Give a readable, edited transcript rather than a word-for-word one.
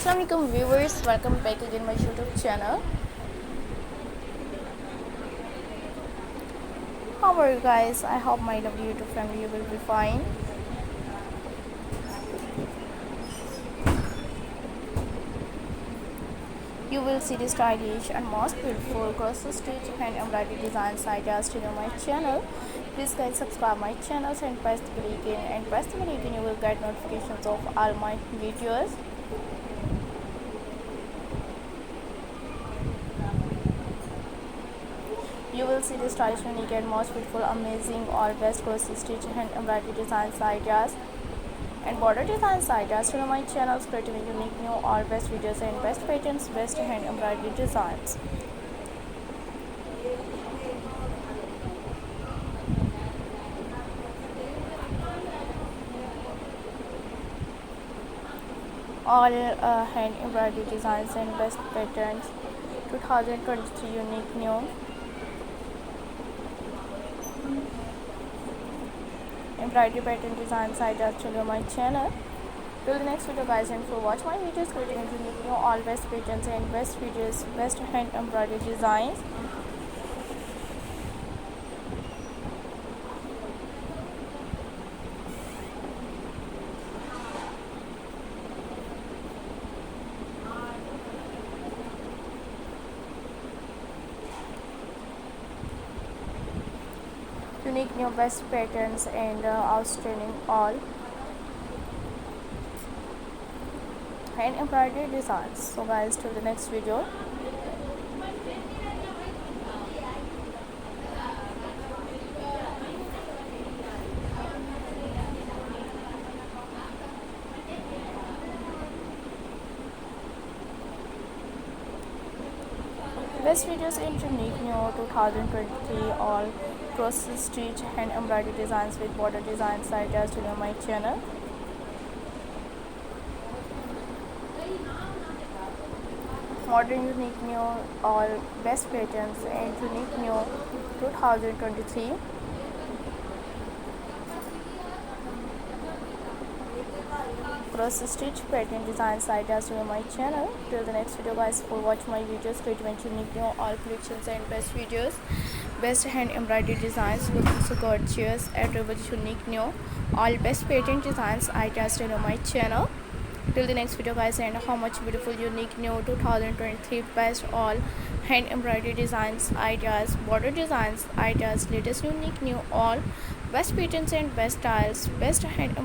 Assalamualaikum viewers, welcome back again my YouTube channel. How are you guys? I hope my lovely YouTube family will be fine. You will see the stylish and most beautiful cross stitch and embroidery designs ideas to my channel. Please guys subscribe my channel and press the bell icon, and press the bell icon you will get notifications of all my videos. You will see the stylish, unique and most beautiful, amazing, all best cross stitch and embroidery designs ideas and border designs ideas to my channel, creating unique new all best videos and best patterns, best hand embroidery designs. All hand embroidery designs and best patterns 2023 unique new embroidery pattern designs ideas to my channel. Till the next video guys, and for watch my videos creating unique new all best patterns and best videos, best hand embroidery designs. Unique new best patterns and outstanding all hand embroidery designs. So guys, till the next video. Best videos in unique new 2023 all cross stitch hand embroidery designs with border designs ideas to my channel. Modern unique new all best patterns and unique new 2023 cross stitch pattern designs ideas to my channel. Till the next video guys, for watch my videos creating unique new all collections and best videos, best hand embroidery designs looking so gorgeous and unique new all best pattern designs ideas to my channel. Till the next video guys, and how much beautiful unique new 2023 best all hand embroidery designs ideas, border designs ideas, latest unique new all best patterns and best styles, best hand